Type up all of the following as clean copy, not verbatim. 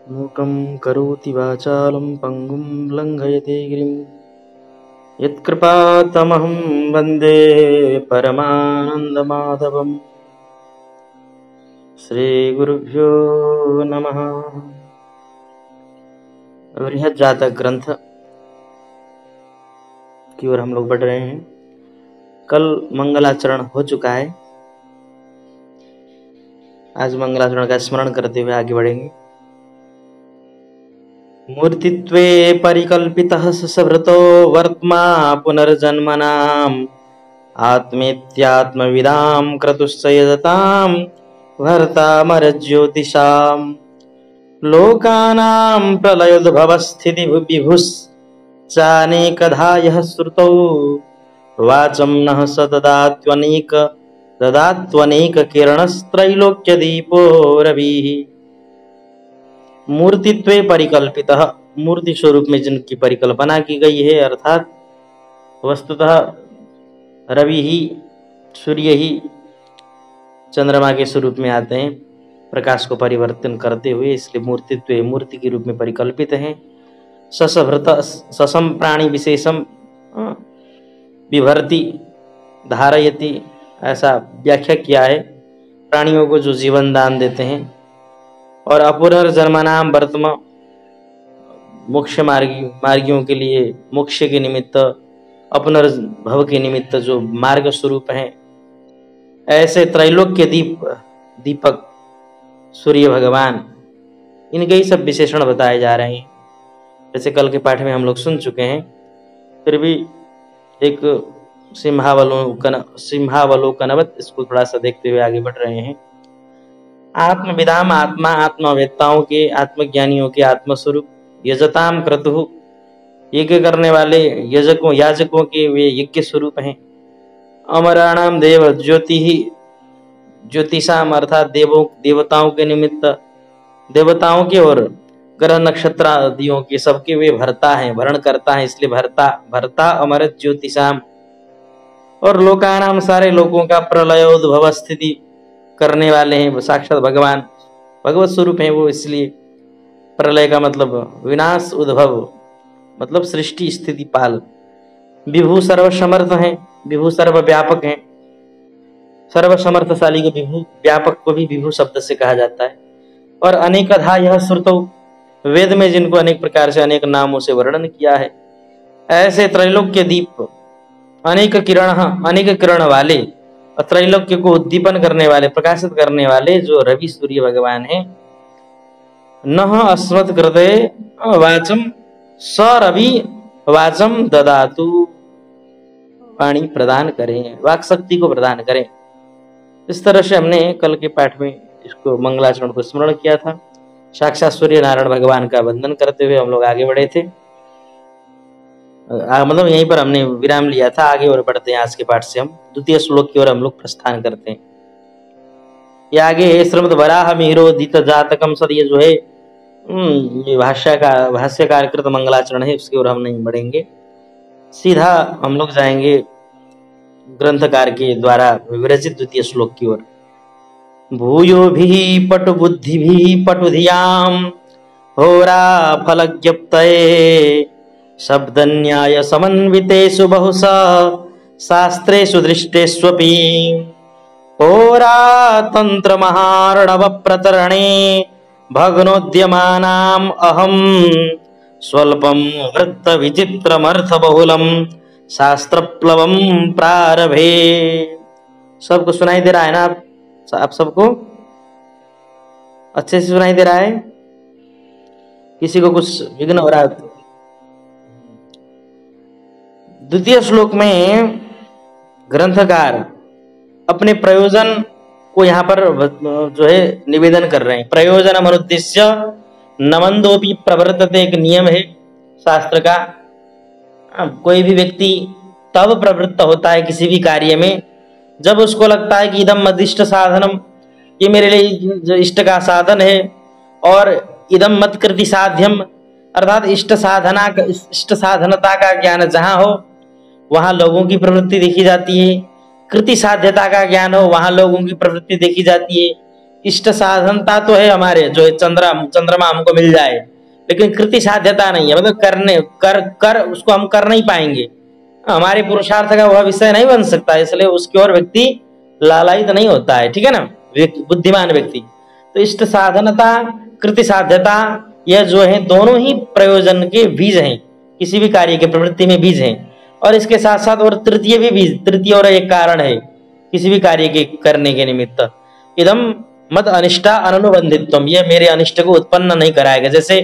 मूकं करोति वाचालं पंगुं लंघयते गिरिं यत्कृपातमहं वन्दे परमानन्दमाधवम्। श्रीगुरुभ्यो नमः। बृहत् जातक ग्रंथ की ओर हम लोग बढ़ रहे हैं। कल मंगलाचरण हो चुका है। आज मंगलाचरण का स्मरण करते हुए आगे बढ़ेंगे। मूर्तित्वे परिकल्पितः ससभृतो वर्त्मा पुनर्जन्मनाम् आत्मेत्यात्मविदां क्रतुश्च यजतां भर्तामरज्योतिषाम् लोकानां प्रलयोद्भवस्थितिविभुश्चानेकधा यः श्रुतौ वाचं नः स ददात्वनेककिरणस्त्रैलोक्यदीपो रविः। मूर्तित्वे परिकल्पितः, मूर्ति स्वरूप में जिनकी परिकल्पना की गई है, अर्थात वस्तुतः रवि ही, सूर्य ही चंद्रमा के स्वरूप में आते हैं, प्रकाश को परिवर्तन करते हुए, इसलिए मूर्तित्व मूर्ति के रूप में परिकल्पित हैं। ससभृत ससम प्राणी विशेषम विभर्ति धारयति, ऐसा व्याख्या किया है। प्राणियों को जो जीवन दान देते हैं। और अपुनर्जन्मनाम वर्तम, मोक्ष मार्गियों के लिए मोक्ष के निमित्त, अपुनर्भव के निमित्त जो मार्ग स्वरूप हैं, ऐसे त्रैलोक्य दीपक सूर्य भगवान, इनके ही सब विशेषण बताए जा रहे हैं। जैसे कल के पाठ में हम लोग सुन चुके हैं, फिर भी एक सिंहावलोकनवत इसको थोड़ा सा देखते हुए आगे बढ़ रहे हैं। आत्मविदाम, आत्मा आत्मवेत्ताओं के, आत्मज्ञानियों के आत्मस्वरूप, यजताम क्रतुः, यज्ञ करने वाले याजकों के वे यज्ञ स्वरूप हैं। अमराणाम देव ज्योति ही, ज्योतिषाम अर्थात देवताओं के निमित्त, देवताओं के और ग्रह नक्षत्र आदियों के सबके वे भरता हैं, भरण करता है, इसलिए भरता अमरत ज्योतिषाम। और लोकानाम, सारे लोगों का प्रलयोद्भव स्थिति करने वाले हैं, साक्षात भगवान, भगवत स्वरूप हैं वो, इसलिए प्रलय का मतलब विनाश, उद्भव मतलब सृष्टि स्थिति पाल। विभु सर्वसमर्थ हैं, विभु सर्वव्यापक हैं। सर्वसमर्थशाली को विभु, व्यापक को भी विभु शब्द से कहा जाता है। और अनेकधा यह श्रुतौ, वेद में जिनको अनेक प्रकार से अनेक नामों से वर्णन किया है, ऐसे त्रैलोक्य दीप, अनेक किरण वाले, त्रैलोक्य को उद्दीपन करने वाले, प्रकाशित करने वाले जो रवि सूर्य भगवान हैं। नः अस्मत् कृते वाचम स रवि वाचम ददातु, वाणी प्रदान करें, वाक शक्ति को प्रदान करें। इस तरह से हमने कल के पाठ में इसको मंगलाचरण को स्मरण किया था। साक्षात सूर्य नारायण भगवान का वंदन करते हुए हम लोग आगे बढ़े थे। मतलब यहीं पर हमने विराम लिया था। आगे और बढ़ते हैं। आज के पाठ से हम द्वितीय श्लोक की ओर हम लोग प्रस्थान करते हैं। ये आगे श्रीमद् वराह मिहिरोदित जातकम सद, ये जो है भाष्यकार कृत मंगलाचरण है, उसकी ओर हम नहीं बढ़ेंगे। सीधा हम लोग जाएंगे ग्रंथकार के द्वारा विरचित द्वितीय श्लोक की ओर। भूयो भी पटु बुद्धि भी पटुधियाम होरा फलज्ञप्तये शब्दन्याय समन्वितेषु बहुशः शास्त्रेषु दृष्टेष्वपि होरा तंत्र महार्णव प्रतरणे भग्नोद्यमानाम् अहं स्वल्पं वृत्त विचित्रमर्थ बहुलम शास्त्रप्लवम प्रारभे। सबको सुनाई दे रहा है ना? आप सबको अच्छे से सुनाई दे रहा है? किसी को कुछ विघ्न हो रहा है? द्वितीय श्लोक में ग्रंथकार अपने प्रयोजन को यहाँ पर जो है निवेदन कर रहे हैं। प्रयोजन अनुद्देश्य नमंदोपि प्रवर्तते, एक नियम है शास्त्र का। कोई भी व्यक्ति तब प्रवृत्त होता है किसी भी कार्य में जब उसको लगता है कि इदम मदिष्ट साधनम, ये मेरे लिए जो इष्ट का साधन है, और इदम मत कृति साध्यम, अर्थात इष्ट साधनता का ज्ञान जहाँ हो वहाँ लोगों की प्रवृत्ति देखी जाती है। कृति साध्यता का ज्ञान हो वहाँ लोगों की प्रवृत्ति देखी जाती है। इष्ट साधनता तो है हमारे, जो चंद्रमा हमको मिल जाए, लेकिन कृति साध्यता नहीं है, मतलब कर उसको हम कर नहीं पाएंगे, हमारे पुरुषार्थ का वह विषय नहीं बन सकता, इसलिए उसकी ओर व्यक्ति लालायित नहीं होता है, ठीक है ना, बुद्धिमान व्यक्ति। तो इष्ट साधनता, कृति साध्यता, यह जो है दोनों ही प्रयोजन के बीज हैं, किसी भी कार्य के प्रवृत्ति में बीज हैं। और इसके साथ साथ और तृतीय भी बीज, तृतीय और एक कारण है किसी भी कार्य के करने के निमित्त। इदम मत अनिष्टा अनुबंधित्वम, यह मेरे अनिष्ट को उत्पन्न नहीं कराएगा। जैसे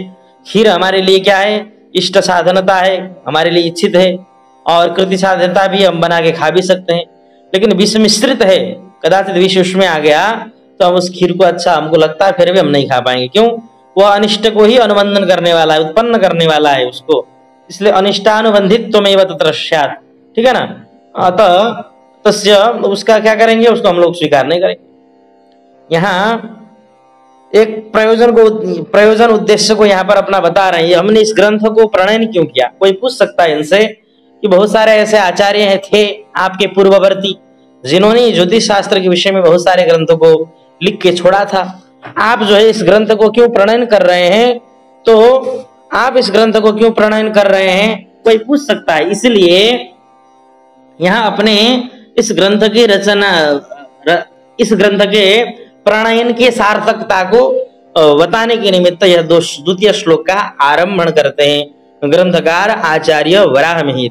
खीर हमारे लिए क्या है, इष्ट साधनता है, हमारे लिए इच्छित है, और कृति साध्यता भी, हम बना के खा भी सकते हैं। लेकिन विष मिश्रित है, कदाचित विष उसमें आ गया तो हम उस खीर को अच्छा हमको लगता है, फिर भी हम नहीं खा पाएंगे। क्यों? वह अनिष्ट को ही अनुबंधन करने वाला है, उत्पन्न करने वाला है उसको, इसलिए अनिष्टानुबंधित्वमेव तत्र स्यात्, ठीक है ना। अतः तस्य, उसका क्या करेंगे, उसको हम लोग स्वीकार नहीं करेंगे। यहाँ एक प्रयोजन उद्देश्य को यहाँ पर अपना बता रहे हैं। हमने इस ग्रंथ को प्रणयन क्यों किया? कोई पूछ सकता है इनसे कि बहुत सारे ऐसे आचार्य थे आपके पूर्ववर्ती, जिन्होंने ज्योतिष शास्त्र के विषय में बहुत सारे ग्रंथों को लिख के छोड़ा था। आप जो है इस ग्रंथ को क्यों प्रणयन कर रहे हैं? तो आप इस ग्रंथ को क्यों प्रणयन कर रहे हैं, कोई पूछ सकता है। इसलिए यहाँ अपने इस ग्रंथ की रचना, इस ग्रंथ के प्रणयन की सार्थकता को बताने के निमित्त यह द्वितीय श्लोक का आरंभण करते हैं ग्रंथकार आचार्य वराह मिहिर।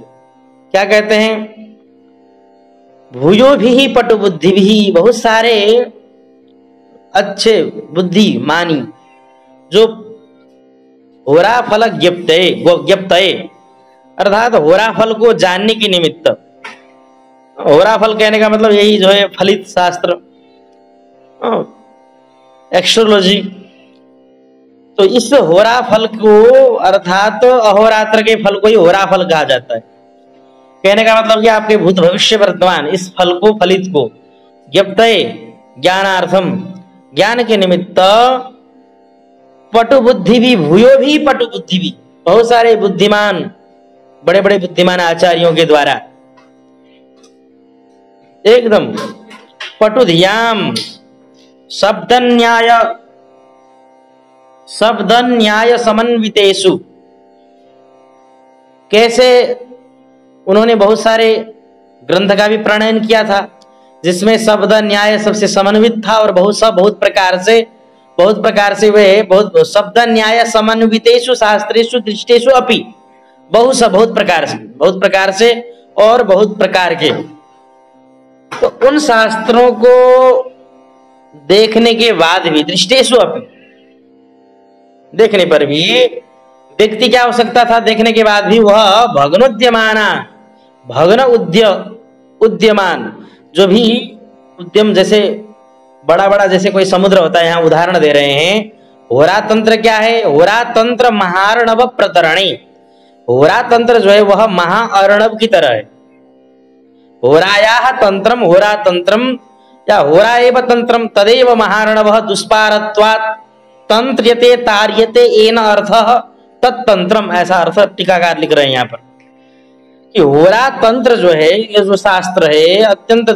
क्या कहते हैं? भूयो भी पटु बुद्धि भी, बहुत सारे अच्छे बुद्धिमानी जो होरा फल ज्ञप्तये, अर्थात होरा फल को जानने के निमित्त, होरा फल कहने का मतलब यही जो है फलित शास्त्र, एस्ट्रोलॉजी। तो इस होरा फल को, अर्थात अहोरात्र के फल को ही होरा फल कहा जाता है। कहने का मतलब कि आपके भूत भविष्य वर्तमान इस फल को, फलित को, ज्ञप्तये ज्ञानार्थम, ज्ञान के निमित्त, पटु बुद्धि भी, भूयो भी पटु बुद्धि भी, बहुत सारे बुद्धिमान, बड़े बड़े बुद्धिमान आचार्यों के द्वारा एकदम पटुधियाम शब्द न्याय समन्वितेषु, कैसे उन्होंने बहुत सारे ग्रंथ का भी प्रणयन किया था जिसमें शब्द न्याय सबसे समन्वित था, और बहुत प्रकार से वे शब्द न्याय समन्वितेषु शास्त्रेषु दृष्टेषु अपि, बहुत प्रकार से और बहुत प्रकार के। तो उन शास्त्रों को देखने के बाद भी, दृष्टेषु अपि, देखने पर भी व्यक्ति क्या हो सकता था, देखने के बाद भी वह भग्न उद्यमान, जो भी उद्यम, जैसे बड़ा जैसे कोई समुद्र होता है, यहाँ उदाहरण दे रहे हैं। होरा तंत्र क्या है? होरा तंत्र महार्णव प्रतरणी, होरा तंत्र जो है वह महाअर्णव की तरह है। होरायाः तंत्रम, होरा तंत्रम या होरा एव तंत्रम तदेव महार्णवः दुष्पारत्वात् तंत्र्यते तार्यते एन अर्थः तत्तंत्रम, ऐसा अर्थ टीकाकार लिख रहे हैं यहाँ पर कि होरा तंत्र जो है, ये जो शास्त्र है, अत्यंत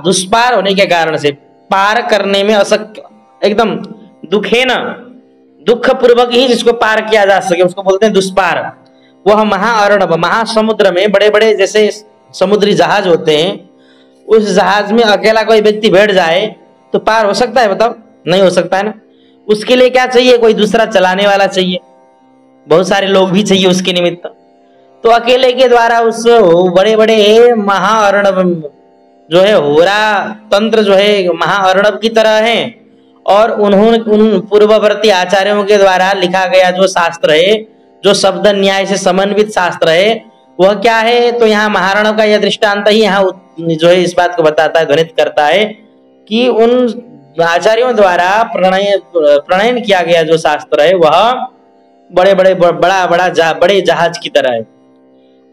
दुष्पार होने के कारण से, पार करने में अशक्य, एकदम दुख पूर्वक ही जिसको पार किया जा सके उसको बोलते हैं दुष्पार। वह महाअर्णव, महासमुद्र में बड़े बड़े जैसे समुद्री जहाज होते हैं, उस जहाज में अकेला कोई व्यक्ति बैठ जाए तो पार हो सकता है? बताओ, नहीं हो सकता है ना। उसके लिए क्या चाहिए? कोई दूसरा चलाने वाला चाहिए, बहुत सारे लोग भी चाहिए उसके निमित्त। तो अकेले के द्वारा उस बड़े बड़े महाअर्णव जो है, होरा तंत्र जो है महाअर्णव की तरह है, और उन्होंने उन पूर्ववर्ती आचार्यों के द्वारा लिखा गया जो शास्त्र है, जो शब्द न्याय से समन्वित शास्त्र है, वह क्या है? तो यहाँ महार्णव का यह दृष्टांत ही यहाँ जो है इस बात को बताता है, ध्वनित करता है कि उन आचार्यों द्वारा प्रणयन किया गया जो शास्त्र है वह बड़े जहाज की तरह है।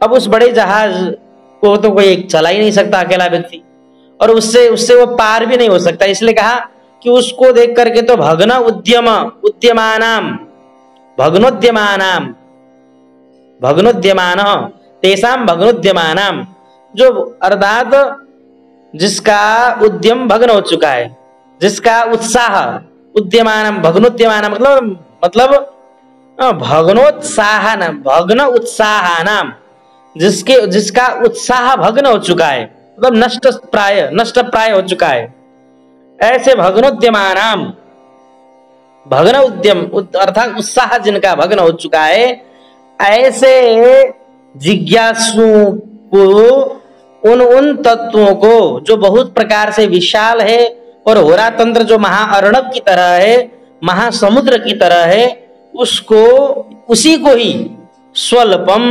अब उस बड़े जहाज को तो कोई चला ही नहीं सकता अकेला व्यक्ति, और उससे वो पार भी नहीं हो सकता। इसलिए कहा कि उसको देख करके तो भग्नोद्यमान तेसाम भग्नोद्यमानाम, जो अर्थात जिसका उद्यम भग्न हो चुका है, जिसका उत्साह, उद्यमान भग्नोद्यमान मतलब भग्न उत्साहानाम, जिसका उत्साह भग्न हो चुका है, मतलब नष्ट प्राय हो चुका है। ऐसे भग्नोद्यमानाम, भग्न उद्यम अर्थात उत्साह जिनका भग्न हो चुका है, ऐसे जिज्ञासु को उन तत्वों को जो बहुत प्रकार से विशाल है और होरातंत्र जो महाअर्णव की तरह है, महासमुद्र की तरह है, उसको उसी को ही स्वल्पम,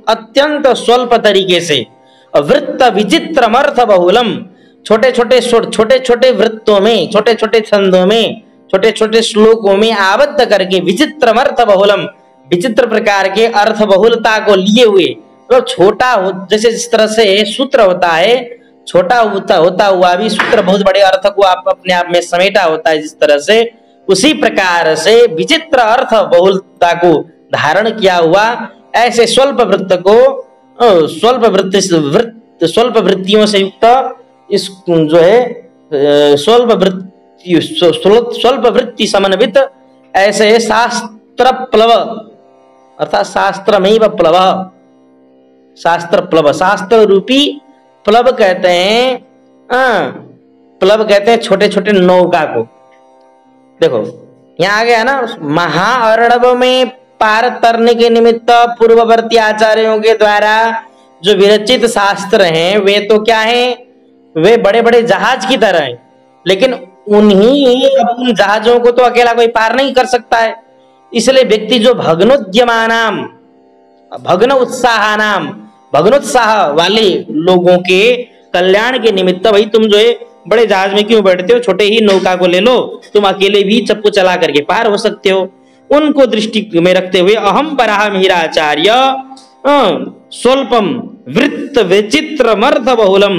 अत्यंत स्वल्प तरीके से, वृत्त विचित्रम अर्थ बहुलम, छोटे छोटे वृत्तों में, छोटे छोटे छंदों में, छोटे छोटे श्लोकों में आबद्ध करके, विचित्रम अर्थ बहुलम, विचित्र प्रकार के अर्थ बहुलता को लिए हुए, मतलब छोटा हो, जैसे जिस तरह से सूत्र होता है, छोटा होता हुआ भी सूत्र बहुत बड़े अर्थ को आप अपने आप में समेटा होता है, जिस तरह से उसी प्रकार से विचित्र अर्थ बहुलता को धारण किया हुआ ऐसे स्वल्प वृत्त को, स्वल्प वृत्तियों से युक्त इस जो है स्वल्प वृत्ति समन्वित ऐसे शास्त्र प्लव अर्थात शास्त्रमेव प्लव, शास्त्र प्लव, शास्त्र रूपी प्लव कहते हैं, प्लव कहते हैं छोटे छोटे नौका को। देखो यहाँ आ गया ना, महाअर्णव में पार तरने के निमित्त पूर्ववर्ती आचार्यों के द्वारा जो विरचित शास्त्र हैं, वे तो क्या हैं, वे बड़े बड़े जहाज की तरह हैं, लेकिन उन जहाजों को तो अकेला कोई पार नहीं कर सकता है। इसलिए व्यक्ति जो भग्नोद्यमानाम, भग्न उत्साहानाम, भग्नोत्साह वाले लोगों के कल्याण के निमित्त, भाई तुम जो है बड़े जहाज में क्यों बैठते हो, छोटे ही नौका को ले लो, तुम अकेले भी चप्पू चला करके पार हो सकते हो। उनको दृष्टि में रखते हुए अहम वराह मिहिराचार्य स्वल्पम वृत्त विचित्रमर्थ बहुलम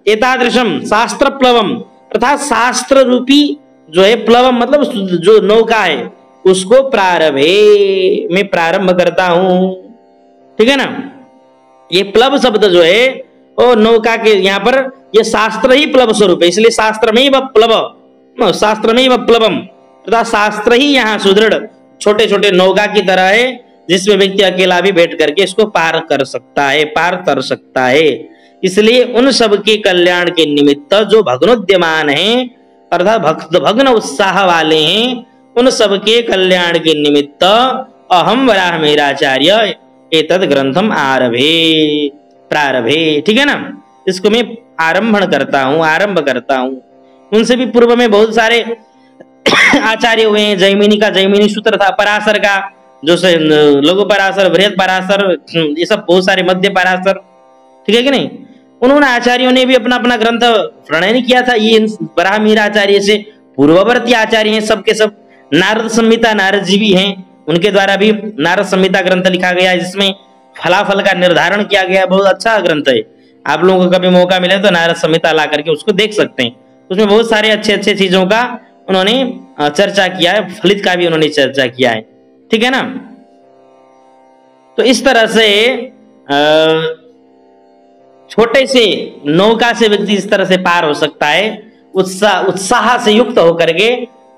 एतादृशम शास्त्र प्लवम, अर्थात शास्त्र रूपी जो है प्लवम मतलब जो नौका है, उसको प्रारंभे, मैं प्रारंभ करता हूं। ठीक है ना, ये प्लव शब्द जो है वो नौका के यहाँ पर ये शास्त्र ही प्लव स्वरूप है, इसलिए शास्त्रमेव प्लव, शास्त्रमेव प्लवम, अर्थात शास्त्र ही यहाँ सुदृढ़ छोटे छोटे नौका की तरह है, जिसमें व्यक्ति अकेला भी बैठ करके इसको पार कर सकता है, पार कर सकता है। इसलिए उन सब के कल्याण के निमित्त जो भग्नोद्यमान हैं, अर्थात भग्न उत्साह वाले हैं, उन सब के कल्याण के निमित्त अहम वराह मिहिराचार्य एतद ग्रंथम आरभे प्रारभे। ठीक है ना, इसको मैं आरंभ करता हूं। उनसे भी पूर्व में बहुत सारे आचार्य हुए हैं। जैमिनी का जैमिनी सूत्र था, पराशर का जो से लघु पराशर, बृहद पराशर, ये सब बहुत सारे मध्य पराशर, ठीक है कि नहीं। उन्होंने आचार्यों ने भी अपना अपना ग्रंथ प्रणयन किया था। ये वराह मिहिराचार्य से पूर्ववर्ती आचार्य हैं, सबके सब। नारद संहिता, नारद जी भी हैं, उनके द्वारा भी नारद संहिता ग्रंथ लिखा गया है, जिसमें फलाफल का निर्धारण किया गया। बहुत अच्छा ग्रंथ है, आप लोगों को कभी मौका मिले तो नारद संहिता ला करके उसको देख सकते हैं। उसमें बहुत सारे अच्छे अच्छे चीजों का उन्होंने चर्चा किया है, फलित का भी उन्होंने चर्चा किया है। ठीक है ना, तो इस तरह से छोटे से नौका से व्यक्ति इस तरह से पार हो सकता है, उत्साह से युक्त होकर के।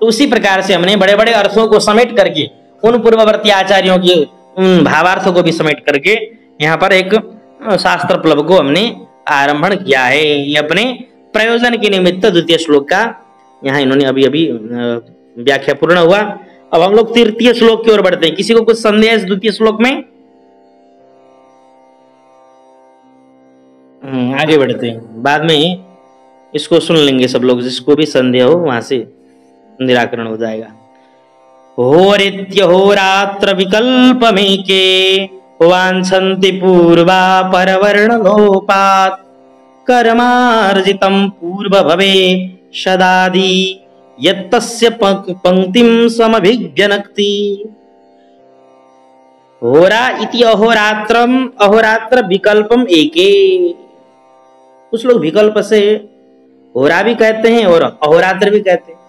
तो उसी प्रकार से हमने बड़े बड़े अर्थों को समेट करके, उन पूर्ववर्ती आचार्यों के भावार्थों को भी समेट करके यहाँ पर एक शास्त्र प्लव को हमने आरंभण किया है। ये अपने प्रयोजन के निमित्त द्वितीय श्लोक का यहाँ इन्होंने अभी अभी व्याख्या पूर्ण हुआ। अब हम लोग तृतीय श्लोक की ओर बढ़ते हैं। किसी को कुछ संदेह है द्वितीय श्लोक में? आगे बढ़ते हैं, बाद में इसको सुन लेंगे सब लोग, जिसको भी संदेह हो वहां से निराकरण हो जाएगा। होरित्य होरात्र विकल्पमेके वांछन्ति पूर्वा परवर्ण लोपात् कर्मार्जितं पूर्व भवे शदादि यत्तस्य पंक्तिं समभिव्यनक्ति। होरा इति अहोरात्रम, अहोरात्र विकल्पम एके। कुछ लोग विकल्प से होरा भी कहते हैं और अहोरात्र भी कहते हैं।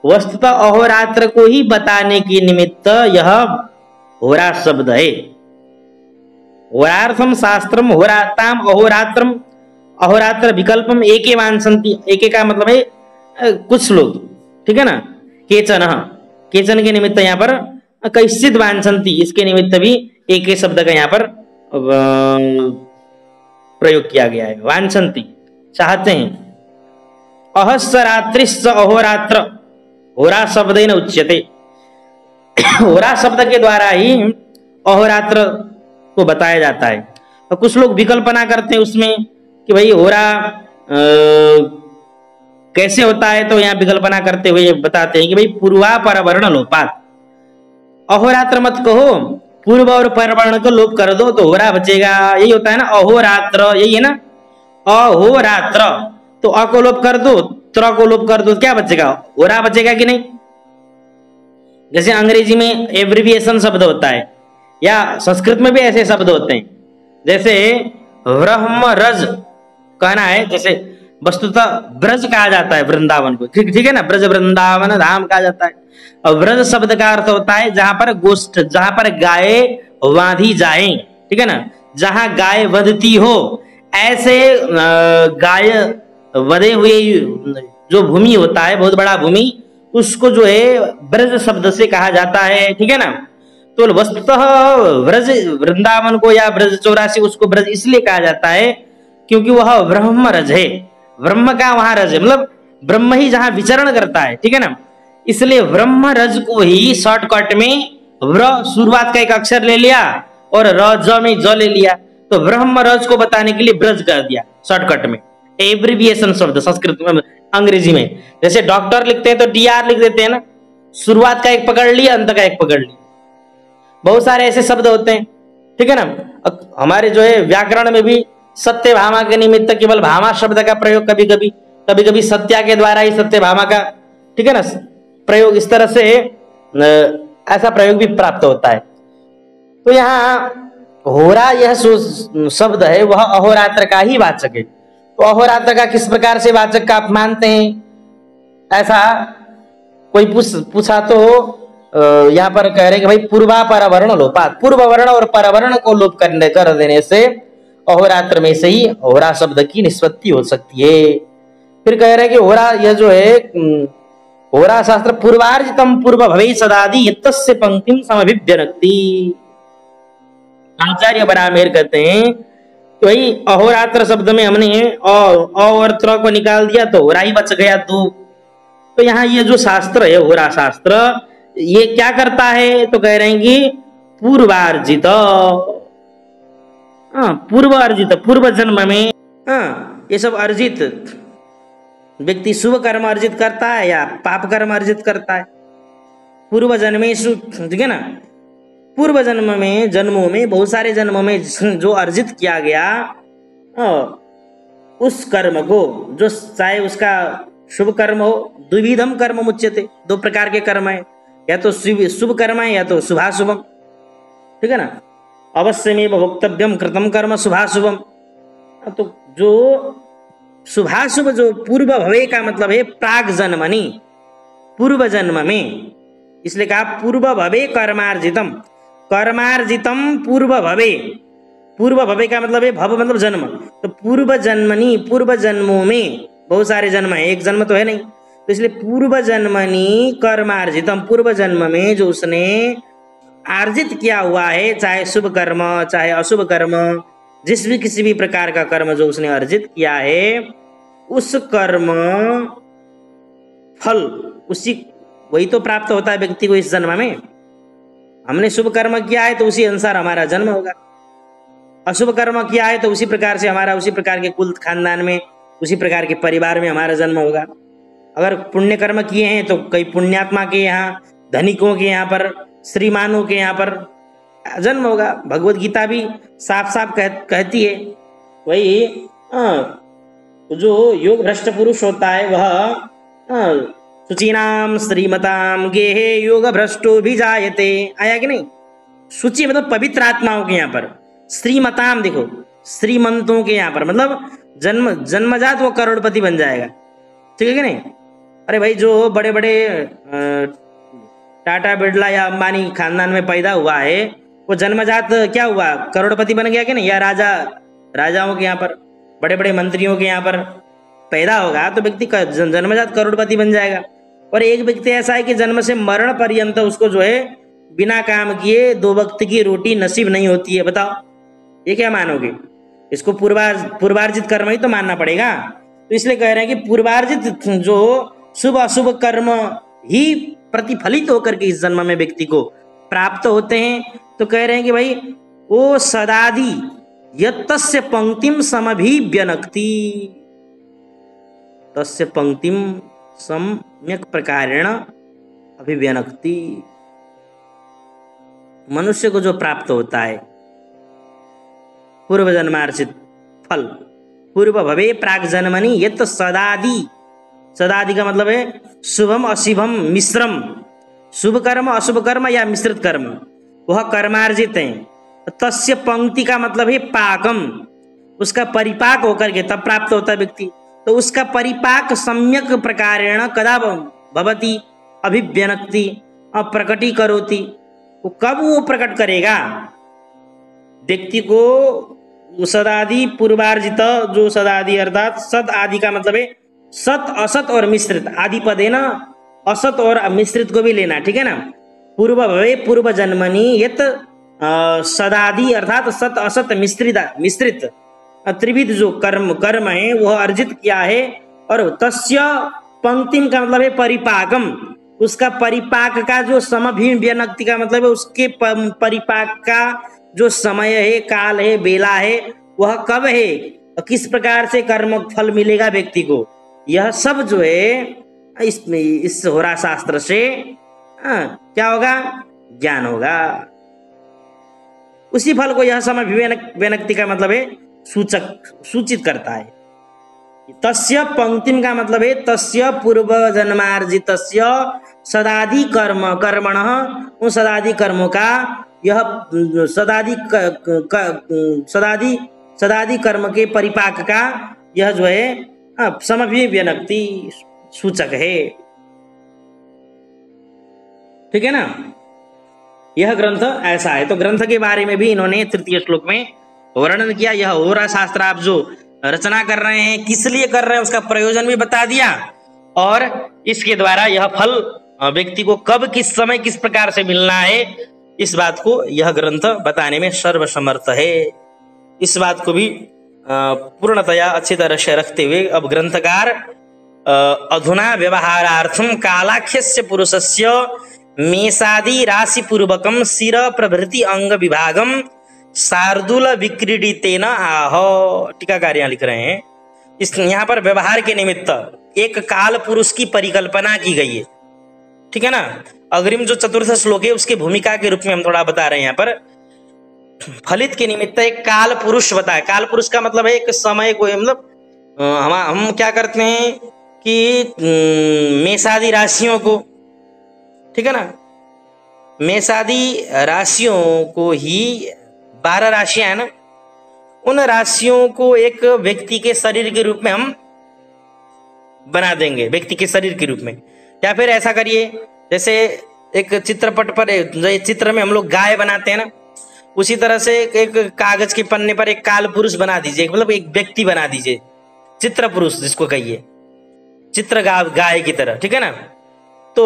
वस्तुतः अहोरात्र को ही बताने के निमित्त यह होरा शब्द है। होरार्थम शास्त्रम होराताम अहोरात्रम। अहोरात्र विकल्पम एके वांछन्ति, एके का मतलब है कुछ लोग, ठीक है ना, केचन, केचन के निमित्त यहाँ पर कैश्चित वांछन्ति, इसके निमित्त भी एके शब्द का यहाँ पर प्रयोग किया गया है, वांछन्ति चाहते हैं। अहस्य रात्रिश्च अहोरात्र होरा शब्देन उच्यते, होरा शब्द के द्वारा ही अहोरात्र को बताया जाता है। तो कुछ लोग विकल्पना करते हैं उसमें कि भाई होरा कैसे होता है, तो यहाँ विकल्पना करते हुए बताते हैं कि भाई पूर्वा परवर्ण लोपात, अहोरात्र मत कहो, पूर्व और परवर्ण को लोप कर दो तो होरा बचेगा, यही होता है ना अहोरात्र, यही है ना अहोरात्र। तो अ को लोप कर दो, त्र को लोप कर दो, क्या बचेगा, होरा बचेगा कि नहीं। जैसे अंग्रेजी में एब्रिविएशन शब्द होता है, या संस्कृत में भी ऐसे शब्द होते हैं, जैसे ब्रह्म रज कहना है, जैसे वस्तुतः ब्रज कहा जाता है वृंदावन को, ठीक ठीक है ना, ब्रज वृंदावन धाम कहा जाता है। और ब्रज शब्द का अर्थ होता है जहां पर गोष्ठ, जहां पर गाय बांधी जाए, ठीक है ना, जहां गाय वधती हो, ऐसे गाय वधे हुए जो भूमि होता है, बहुत बड़ा भूमि, उसको जो है ब्रज शब्द से कहा जाता है, ठीक है ना। तो वस्तुतः ब्रज वृंदावन को या ब्रज 84 उसको ब्रज इसलिए कहा जाता है क्योंकि वह ब्रह्म रज है, ब्रह्म का वहां रज है, मतलब ब्रह्म ही जहां विचरण करता है, ठीक है ना। इसलिए ब्रह्म रज को ही शॉर्टकट में व्र शुरुआत का एक अक्षर ले लिया और रज में ज ले लिया, तो ब्रह्म रज को बताने के लिए ब्रज कर दिया शॉर्टकट में। एब्रिविएशन शब्द संस्कृत में, अंग्रेजी में जैसे डॉक्टर लिखते हैं तो DR लिख देते हैं ना, शुरुआत का एक पकड़ लिया, अंत का एक पकड़ लिया। बहुत सारे ऐसे शब्द होते हैं, ठीक है ना। हमारे जो है व्याकरण में भी सत्य भामा के निमित्त केवल भामा शब्द का प्रयोग कभी कभी सत्या के द्वारा ही सत्य भामा का, ठीक है ना, प्रयोग, इस तरह से ऐसा प्रयोग भी प्राप्त होता है। तो यहाँ होरा यह शब्द है वह अहोरात्र का ही वाचक है। तो अहोरात्र का किस प्रकार से वाचक का आप मानते हैं, ऐसा कोई पूछा तो यहाँ पर कह रहे कि भाई पूर्वा परवर्ण लोपात, पूर्व वर्ण और परवर्ण को लोप कर देने से अहोरात्र में से ही होरा शब्द की निष्पत्ति हो सकती है। फिर कह रहे कि होरा यह जो है होरा शास्त्र पूर्वार्जितम पूर्व भवे सदादि यत्तस्य पंक्तिम समभिव्यनक्ति। आचार्य बरामेर कहते हैं कि भाई अहोरात्र शब्द में हमने अ और त्र को निकाल दिया तो होरा ही बच गया दो। तो यहाँ ये जो शास्त्र है होरा शास्त्र, ये क्या करता है, तो कह रहे हैं कि पूर्वार्जित, पूर्व अर्जित, पूर्व जन्म में, ये सब अर्जित व्यक्ति शुभ कर्म अर्जित करता है या पाप कर्म अर्जित करता है। पूर्व जन्मेषु, ठीक है ना, पूर्व जन्म में, जन्मों में, बहुत सारे जन्मों में जो अर्जित किया गया उस कर्म को, जो चाहे उसका शुभ कर्म हो, द्विविधम कर्म मुच्यते, दो प्रकार के कर्म है, या तो शुभ कर्म है या तो शुभाशुभम, ठीक है ना। अवश्यमेव भोक्तव्यम कृतम कर्म शुभाशुभम। तो जो शुभाशुभ, जो पूर्व भवे का मतलब है प्राग जन्मनि, पूर्व जन्म में, इसलिए कहा पूर्व भवे कर्मार्जितम, कर्मार्जितम पूर्व भवे, पूर्व भवे का मतलब है भव मतलब जन्म, तो पूर्व जन्मनि, पूर्व जन्मों में, बहुत सारे जन्म है, एक जन्म तो है नहीं, तो इसलिए पूर्व जन्मनि कर्मार्जितम, पूर्व जन्म में जो उसने अर्जित किया हुआ है, चाहे शुभ कर्म चाहे अशुभ कर्म, जिस भी किसी भी प्रकार का कर्म जो उसने अर्जित किया है, उस कर्म फल उसी वही तो प्राप्त होता है व्यक्ति को इस जन्म में। हमने शुभ कर्म किया है तो उसी अनुसार हमारा जन्म होगा, अशुभ कर्म किया है तो उसी प्रकार से हमारा, उसी प्रकार के कुल खानदान में, उसी प्रकार के परिवार में हमारा जन्म होगा। अगर पुण्य कर्म किए हैं तो कई पुण्यात्मा के यहाँ, धनिकों के यहाँ पर, श्रीमानों के यहाँ पर जन्म होगा। भगवत गीता भी साफ साफ कहती है, वही जो योग भ्रष्ट पुरुष होता है वह शुचीनाम श्रीमताम गेहे योग भ्रष्टो भी जायते, आया कि नहीं। शुचि मतलब पवित्र आत्माओं के यहाँ पर, श्रीमताम देखो श्रीमंतों के यहाँ पर, मतलब जन्मजात वो करोड़पति बन जाएगा, ठीक है कि नहीं। अरे भाई जो बड़े बड़े टाटा बिरला या अंबानी खानदान में पैदा हुआ है, वो जन्मजात क्या हुआ, करोड़पति बन गया कि नहीं, या राजाओं के यहाँ पर। बड़े बड़े मंत्रियों के यहाँ पर पैदा होगा तो व्यक्ति जन्मजात करोड़पति बन जाएगा। और एक व्यक्ति ऐसा है कि जन्म से मरण पर्यंत उसको जो है बिना काम किए 2 वक्त की रोटी नसीब नहीं होती है। बताओ ये क्या मानोगे? इसको पूर्वार्जित कर्म ही तो मानना पड़ेगा। तो इसलिए कह रहे हैं कि पूर्वार्जित जो शुभ अशुभ कर्म ही प्रतिफलित होकर के इस जन्म में व्यक्ति को प्राप्त होते हैं। तो कह रहे हैं कि भाई वो सदादि यत्तस्य पंक्तिम समभिव्यनक्ति, तस्य पंक्तिम सम्यक प्रकारेण अभिव्यनक्ति। मनुष्य को जो प्राप्त होता है पूर्व जन्मार्जित फल, पूर्व भवे प्राक जन्मनि यत् सदादि, सदादि का मतलब है शुभम अशुभम मिश्रम, शुभ कर्म अशुभ कर्म या मिश्रित कर्म वह कर्मार्जित है। तस्य पंक्ति का मतलब है पाकम, उसका परिपाक होकर के तब प्राप्त होता है व्यक्ति। तो उसका परिपाक सम्यक प्रकारेण कदा भवति अभिव्यनक्ति प्रकटीकरोति। वो कब वो प्रकट करेगा व्यक्ति को? सदादि पूर्वार्जित, जो सदादि अर्थात सद आदि का मतलब है सत असत और मिश्रित, आदि पद है ना, असत और मिश्रित को भी लेना, ठीक है ना। पूर्व भवे पूर्व जन्मनि यत सदादि अर्थात सत असत मिश्रित त्रिविध जो कर्म है वह अर्जित किया है। और तस्य पंक्तिम का मतलब है परिपाकम, उसका परिपाक का जो समभिव्यनक्ति का मतलब है उसके परिपाक का जो समय है, काल है, बेला है, वह कब है, किस प्रकार से कर्म फल मिलेगा व्यक्ति को, यह सब जो है इस होरा शास्त्र से क्या होगा? ज्ञान होगा। उसी फल को यह समय विनक्ति का मतलब है सूचित करता है। तस्य पंक्तिम का मतलब है तस्य पूर्व जन्मार्जितस्य सदादि कर्मणः, उन सदादि कर्मों का यह सदादि कर्म के परिपाक का यह जो है समभिव्यनक्ति सूचक है, ठीक है ना। यह ग्रंथ ऐसा है। तो ग्रंथ के बारे में भी इन्होंने तृतीय श्लोक में वर्णन किया। यह होरा शास्त्र आप जो रचना कर रहे हैं किस लिए कर रहे हैं उसका प्रयोजन भी बता दिया, और इसके द्वारा यह फल व्यक्ति को कब किस समय किस प्रकार से मिलना है इस बात को यह ग्रंथ बताने में सर्वसमर्थ है। इस बात को भी पूर्णतया अच्छी तरह से रखते हुए अब ग्रंथकार अधुना व्यवहारार्थम कालाख्यस्य पुरुषस्य मेषादि राशि पूर्वकम शिर प्रभृति अंग विभागम शार्दूल विक्रीडितेन आह। टीकाकार यहाँ लिख रहे हैं इस यहाँ पर व्यवहार के निमित्त एक काल पुरुष की परिकल्पना की गई है, ठीक है ना। अग्रिम जो चतुर्थ श्लोक है उसके भूमिका के रूप में हम थोड़ा बता रहे हैं। यहाँ पर फलित के निमित्त एक काल पुरुष बताया। काल पुरुष का मतलब है एक समय को, मतलब हम क्या करते हैं कि मेषादि राशियों को, ठीक है ना, मेषादि राशियों को ही 12 राशियां है ना, उन राशियों को एक व्यक्ति के शरीर के रूप में हम बना देंगे, व्यक्ति के शरीर के रूप में। या फिर ऐसा करिए जैसे एक चित्रपट पर चित्र में हम लोग गाय बनाते हैं ना, उसी तरह से एक कागज के पन्ने पर एक काल पुरुष बना दीजिए, मतलब एक व्यक्ति बना दीजिए, चित्र पुरुष जिसको कहिए, चित्र गाय की तरह, ठीक है ना। तो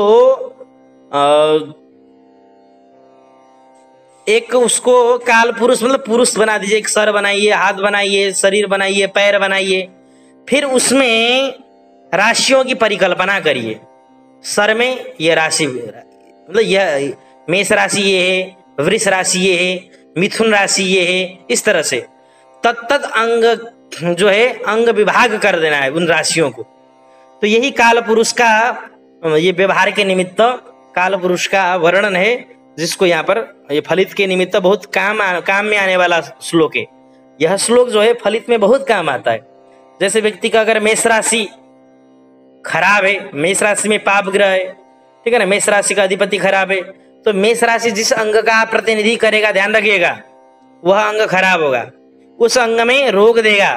एक उसको काल पुरुष मतलब पुरुष बना दीजिए, एक सर बनाइए, हाथ बनाइए, शरीर बनाइए, पैर बनाइए, फिर उसमें राशियों की परिकल्पना करिए। सर में ये राशि, मतलब यह मेष राशि ये है, वृष राशि ये है, मिथुन राशि ये है, इस तरह से तत्त अंग जो है अंग विभाग कर देना है उन राशियों को। तो यही काल पुरुष का ये व्यवहार के निमित्त काल पुरुष का वर्णन है, जिसको यहाँ पर ये फलित के निमित्त बहुत काम में आने वाला श्लोक है। यह श्लोक जो है फलित में बहुत काम आता है। जैसे व्यक्ति का अगर मेष राशि खराब है, मेष राशि में पाप ग्रह है, ठीक है ना, मेष राशि का अधिपति खराब है, तो मेष राशि जिस अंग का प्रतिनिधि करेगा, ध्यान रखिएगा, वह अंग खराब होगा, उस अंग में रोग देगा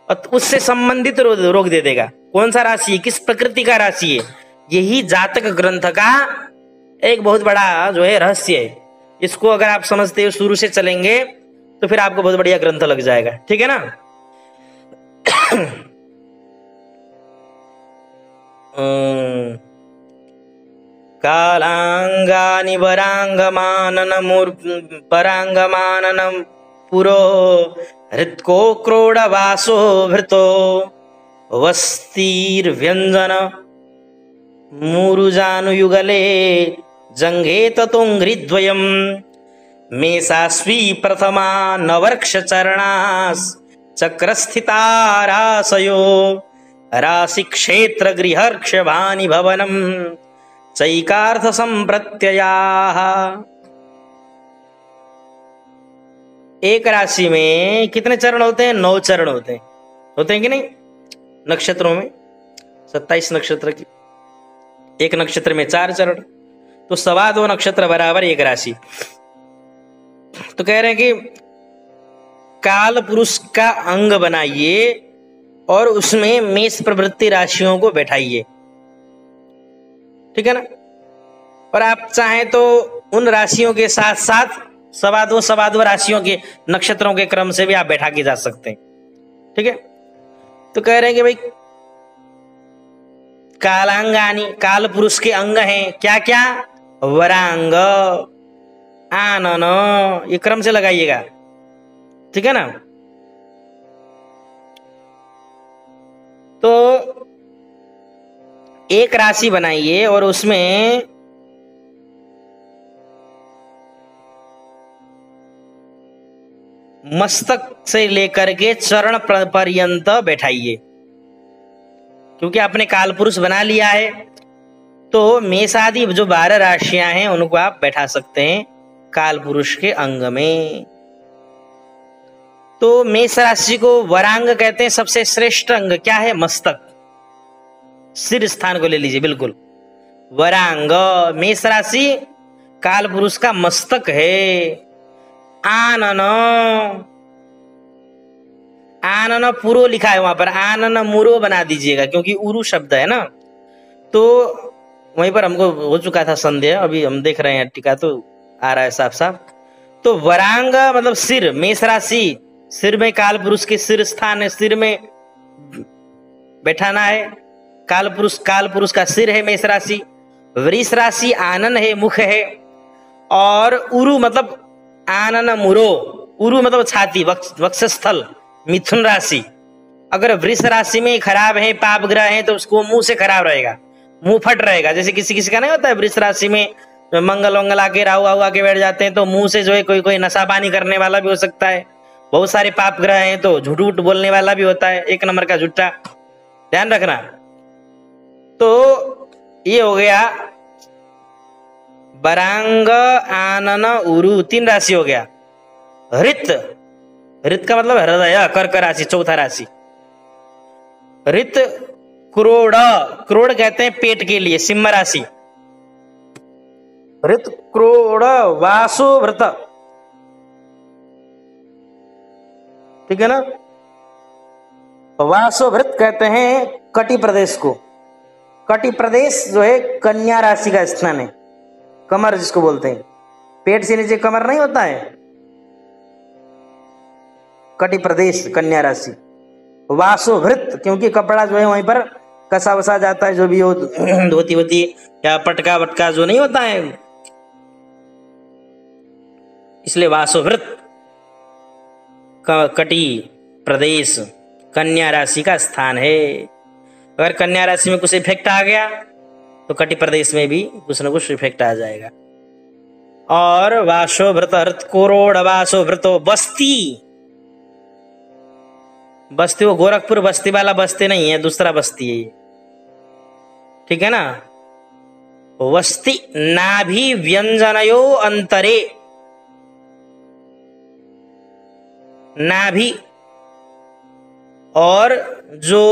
और उससे संबंधित रोग दे देगा। कौन सा राशि है, किस प्रकृति का राशि है, यही जातक ग्रंथ का एक बहुत बड़ा जो है रहस्य है। इसको अगर आप समझते हो, शुरू से चलेंगे तो फिर आपको बहुत बढ़िया ग्रंथ लग जाएगा, ठीक है ना। कालांगानि परांगमाननं पुरो हृत्को क्रोडवासो भृतो वस्तिर्व्यंजन मूरुजानुयुगले जंघे ततोंघ्रिद्वयम् मेषास्वी प्रथमा नवर्क्षचरणाश्चक्रस्थितारासयो राशिक्षेत्रगृहर्क्षभानि भवनं चैकार्थ संप्रत्ययाः। एक राशि में कितने चरण होते हैं? 9 चरण होते हैं कि नहीं? नक्षत्रों में 27 नक्षत्र की, एक नक्षत्र में 4 चरण, तो 2.25 नक्षत्र बराबर एक राशि। तो कह रहे हैं कि काल पुरुष का अंग बनाइए और उसमें मेष प्रवृत्ति राशियों को बैठाइए, ठीक है ना। और आप चाहें तो उन राशियों के साथ साथ 2.25 राशियों के नक्षत्रों के क्रम से भी आप बैठा के जा सकते हैं, ठीक है। तो कह रहे हैं कि भाई कालांगानी, काल पुरुष के अंग हैं क्या क्या? वरांग, आनन, ये क्रम से लगाइएगा, ठीक है ना। तो एक राशि बनाइए और उसमें मस्तक से लेकर के चरण पर्यंत बैठाइए, क्योंकि आपने काल पुरुष बना लिया है। तो मेष आदि जो 12 राशियां हैं उनको आप बैठा सकते हैं काल पुरुष के अंग में। तो मेष राशि को वरांग कहते हैं। सबसे श्रेष्ठ अंग क्या है? मस्तक, सिर स्थान को ले लीजिए, बिल्कुल वरांग मेष राशि काल पुरुष का मस्तक है। आनन, आनन पुरो लिखा है वहां पर, आनन मुरो बना दीजिएगा क्योंकि उरु शब्द है ना। तो वहीं पर हमको हो चुका था संदेह, अभी हम देख रहे हैं टीका तो आ रहा है साफ साफ। तो वरांग मतलब सिर, मेष राशि सिर में काल पुरुष के सिर स्थान है, सिर में बैठाना है काल पुरुष का सिर है मेष राशि। वृष राशि आनन है, मुख है। और उरु मतलब आनन मुरो, उरु मतलब छाती, वक्षस्थल, मिथुन राशि। अगर वृष राशि में खराब है, पाप ग्रह है, तो उसको मुंह से खराब रहेगा, मुंह फट रहेगा। जैसे किसी किसी का नहीं होता है वृष राशि में मंगल आके राहु आके बैठ जाते हैं, तो मुंह से जो है कोई नशा पानी करने वाला भी हो सकता है। बहुत सारे पाप ग्रह हैं तो झूठ बोलने वाला भी होता है, 1 नंबर का झूठा, ध्यान रखना। तो ये हो गया वरांग, आनन, उरु, 3 राशि हो गया। हृत, हृत का मतलब हृदय, कर्क राशि, चौथा राशि। हृत क्रोड़, क्रोड़ कहते हैं पेट के लिए, सिंह राशि। हृत क्रोड़ वासो व्रत, ठीक है ना। वासो व्रत कहते हैं कटि प्रदेश को। कटि प्रदेश जो है कन्या राशि का स्थान है, कमर जिसको बोलते हैं, पेट से नीचे कमर नहीं होता है, कटि प्रदेश कन्या राशि। वासो भृत क्योंकि कपड़ा जो है वहीं पर कसा वसा जाता है, जो भी हो, धोती वोती या पटका वटका जो नहीं होता है, इसलिए वासोभृत कटि प्रदेश कन्या राशि का स्थान है। अगर कन्या राशि में कुछ इफेक्ट आ गया तो कटि प्रदेश में भी कुछ न कुछ इफेक्ट आ जाएगा। और वासोभृत, हृत कोरोड़ वासोभृतो, बस्ती, बस्ती वो गोरखपुर बस्ती वाला बस्ती नहीं है, दूसरा बस्ती है ये, ठीक है ना। वस्ति नाभि व्यंजनयो अंतरे, नाभि और जो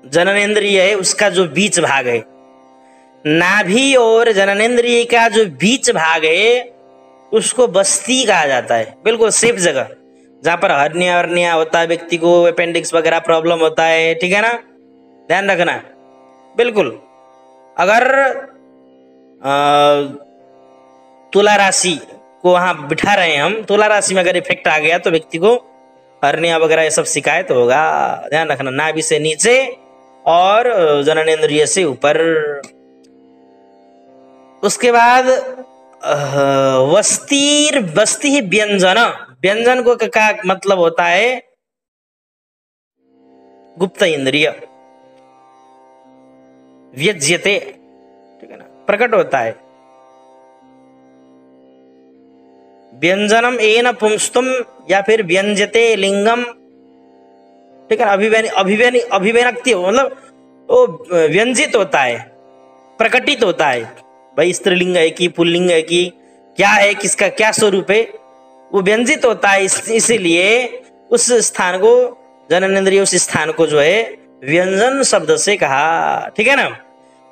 जननेंद्रिय है उसका जो बीच भाग है, नाभि और जननेंद्रिय का जो बीच भाग है उसको बस्ती कहा जाता है। बिल्कुल सेफ जगह जहां पर हर्निया होता है, व्यक्ति को अपेंडिक्स वगैरह प्रॉब्लम होता है, ठीक है ना, ध्यान रखना बिल्कुल। अगर तुला राशि को वहां बिठा रहे हैं हम, तुला राशि में अगर इफेक्ट आ गया तो व्यक्ति को हर्निया वगैरह ये सब शिकायत होगा, ध्यान रखना। नाभि से नीचे और जननेंद्रिय से ऊपर। उसके बाद वस्ती व्यंजन, व्यंजन को का मतलब होता है गुप्त इंद्रिय, व्यज्यते, ठीक है ना, प्रकट होता है। व्यंजनम एन पुंस्तुम या फिर व्यंजते लिंगम, ठीक है, अभिव्यक्ति मतलब वो व्यंजित होता है, प्रकटित होता है। भाई स्त्रीलिंग है कि पुल्लिंग है कि क्या है, किसका क्या स्वरूप है, वो व्यंजित होता है। इसीलिए उस स्थान को, जननेंद्रिय उस स्थान को जो है व्यंजन शब्द से कहा, ठीक है ना।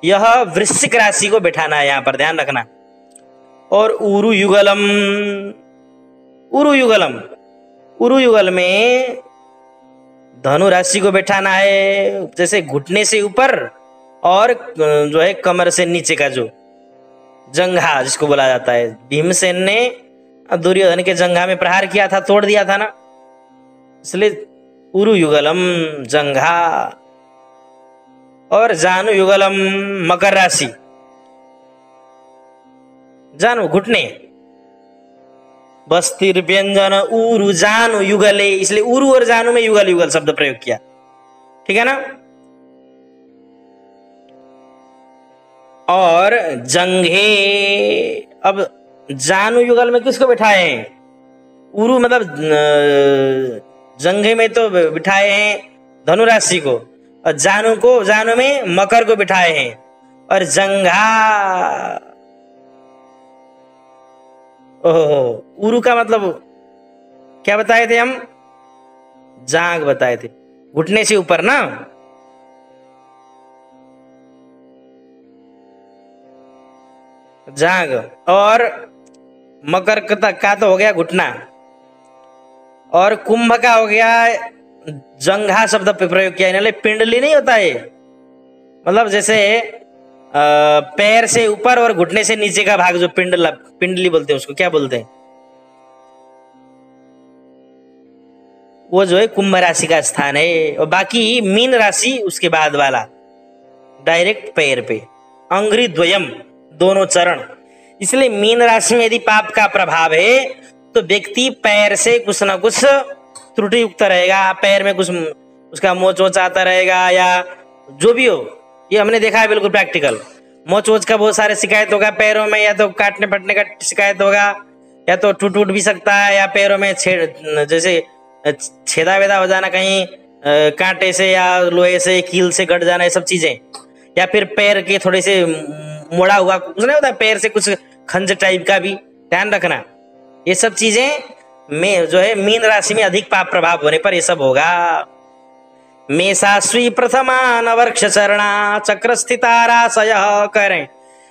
यह वृश्चिक राशि को बैठाना है यहाँ पर, ध्यान रखना। और उरु युगलम, उरु युगलम, उरु युगल में धनु राशि को बैठाना है, जैसे घुटने से ऊपर और जो है कमर से नीचे का जो जंघा जिसको बोला जाता है। भीमसेन ने दुर्योधन के जंघा में प्रहार किया था, तोड़ दिया था ना, इसलिए उरु युगलम जंघा। और जानु युगलम मकर राशि, जानु घुटने, बस्तिर व्यंजन उरु जानु युगले, इसलिए उरु और जानु में युगल युगल शब्द प्रयोग किया, ठीक है ना। और जंघे, अब जानु युगल में किसको बिठाए हैं? उरु मतलब जंघे में तो बिठाए हैं धनु राशि को, और जानु में मकर को बिठाए हैं। और जंघा, ओहो, उरु का मतलब क्या बताए थे हम? जांग बताए थे, घुटने से ऊपर ना। जांग, और मकर का तो हो गया घुटना, और कुंभ का हो गया जंघा शब्द पे प्रयोग किया इन्होंने। पिंडली नहीं होता है, मतलब जैसे पैर से ऊपर और घुटने से नीचे का भाग जो पिंडली बोलते हैं, उसको क्या बोलते हैं? वो जो है कुंभ राशि का स्थान है। और बाकी मीन राशि उसके बाद वाला डायरेक्ट पैर पे, अंग्री द्वयम, दोनों चरण। इसलिए मीन राशि में यदि पाप का प्रभाव है तो व्यक्ति पैर से कुछ ना कुछ त्रुटि युक्त रहेगा, पैर में कुछ उसका मोच आता रहेगा, या जो भी हो। ये हमने देखा है बिल्कुल प्रैक्टिकल। मोच का बहुत सारे शिकायत होगा पैरों में, या तो काटने फटने का शिकायत होगा, या तो टूट भी सकता है, या पैरों में जैसे छेदा वेदा हो जाना कहीं कांटे से या लोहे से कील से गड़ जाना, ये सब चीजें। या फिर पैर के थोड़े से मोड़ा हुआ कुछ नहीं होता, पैर से कुछ खंज टाइप का भी, ध्यान रखना। ये सब चीजें में जो है मीन राशि में अधिक पाप प्रभाव होने पर ये सब होगा। मेषाश्वी प्रथमा नवर्क्ष चरणा चक्र स्थिताराशय करें।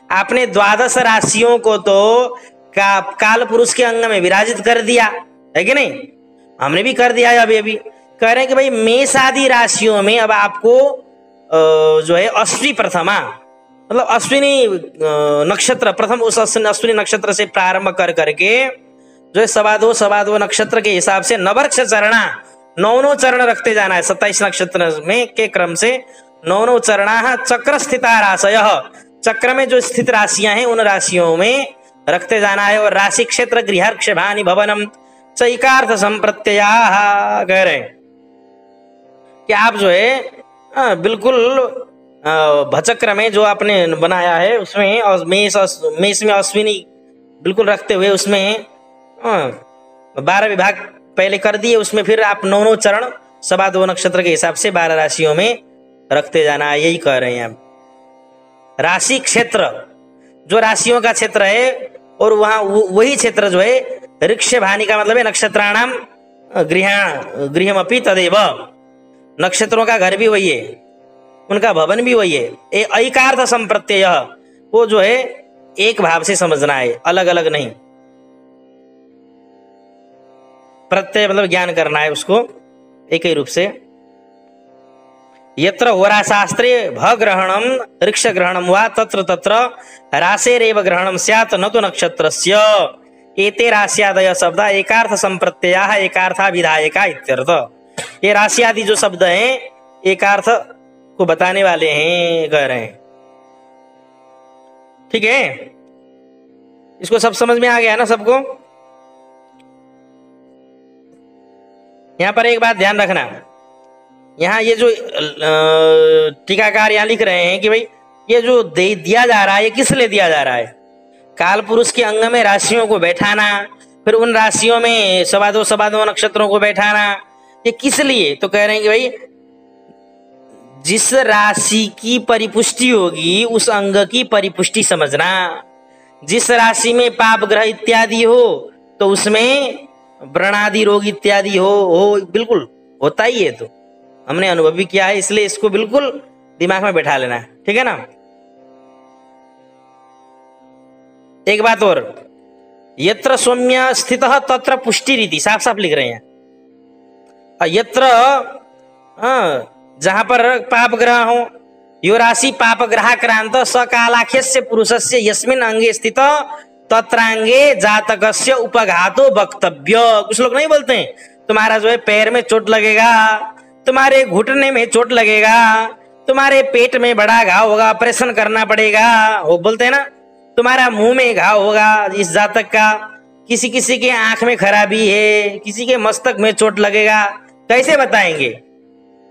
आपने 12 राशियों को तो काल पुरुष के अंग में विराजित कर दिया है कि नहीं? हमने भी कर दिया है। अभी कह रहे हैं कि भाई मेष आदि राशियों में अब आपको जो है अश्वी प्रथमा, मतलब अश्विनी नक्षत्र, प्रथम उस अश्विनी नक्षत्र से प्रारंभ कर करके जो है सवा दो नक्षत्र के हिसाब से नवर्क्ष चरणा, 9 चरण रखते जाना है। 27 नक्षत्र में के क्रम से 9 चरणा चक्र स्थिताराशय, चक्र में जो स्थित राशियां हैं उन राशियों में रखते जाना है। और राशि क्षेत्र गृहर्क्षभानि भवनम चैकार्थ संप्रत्यया, कह रहे हैं कि आप जो है बिल्कुल भचक्र में जो आपने बनाया है उसमें, और मेष में अश्विनी बिल्कुल रखते हुए उसमें 12 विभाग पहले कर दिए, उसमें फिर आप 9 चरण 2.25 नक्षत्र के हिसाब से 12 राशियों में रखते जाना, यही कह रहे हैं आप। राशि क्षेत्र जो राशियों का क्षेत्र है, और वहां वही क्षेत्र जो है ऋक्षभानि का मतलब है नक्षत्राणाम गृहमपि तदेव, नक्षत्रों का घर भी वही है, उनका भवन भी वही है। ऐकार्थ संप्रत्यय, वो जो है एक भाव से समझना है, अलग अलग नहीं। प्रत्यय मतलब ज्ञान करना है उसको एक ही रूप से। यत्र होरा शास्त्रे भ ग्रहणम ऋक्ष ग्रहणम वा तत्र तत्र राशेरेव ग्रहणम स्यात् न तो नक्षत्रस्य। एते राश्यादय शब्द एकार्थ संप्रत्यया एकार्था विधायका इत्यर्थ। ये राशि आदि जो शब्द हैं एकार्थ को बताने वाले हैं, कह रहे हैं। ठीक है, इसको सब समझ में आ गया ना सबको? यहां पर एक बात ध्यान रखना, यहाँ ये जो टीकाकार यहाँ लिख रहे हैं कि भाई ये जो दिया जा रहा है ये किस लिए दिया जा रहा है? काल पुरुष के अंग में राशियों को बैठाना, फिर उन राशियों में सवा दो नक्षत्रों को बैठाना, ये किस लिए? तो कह रहे हैं कि भाई जिस राशि की परिपुष्टि होगी उस अंग की परिपुष्टि समझना। जिस राशि में पाप ग्रह इत्यादि हो तो उसमें व्रणादि रोग इत्यादि हो बिल्कुल होता ही है, तो हमने अनुभव भी किया है, इसलिए इसको बिल्कुल दिमाग में बैठा लेना है। ठीक है ना? एक बात और, यत्र सौम्य स्थित तत्र पुष्टि रीति, साफ साफ लिख रहे हैं। यत्र जहां पर पाप ग्रह हो, यो राशि पाप ग्रहाक्रांत सकालाख्यस्य पुरुषस्य यस्मिन अंगे स्थित तत्रांगे जातकस्य उपघातो वक्तव्य। कुछ लोग नहीं बोलते हैं तुम्हारा जो है पैर में चोट लगेगा, तुम्हारे घुटने में चोट लगेगा, तुम्हारे पेट में बड़ा घाव होगा, ऑपरेशन करना पड़ेगा, वो बोलते हैं ना, तुम्हारा मुंह में घाव होगा इस जातक का, किसी किसी के आंख में खराबी है, किसी के मस्तक में चोट लगेगा। कैसे बताएंगे?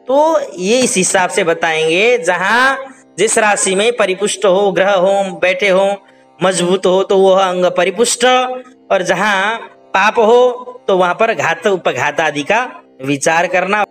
तो ये इस हिसाब से बताएंगे जहां जिस राशि में परिपुष्ट हो, ग्रह हो, बैठे हो, मजबूत हो तो वह अंग परिपुष्ट, और जहां पाप हो तो वहां पर घात उपघात आदि का विचार करना।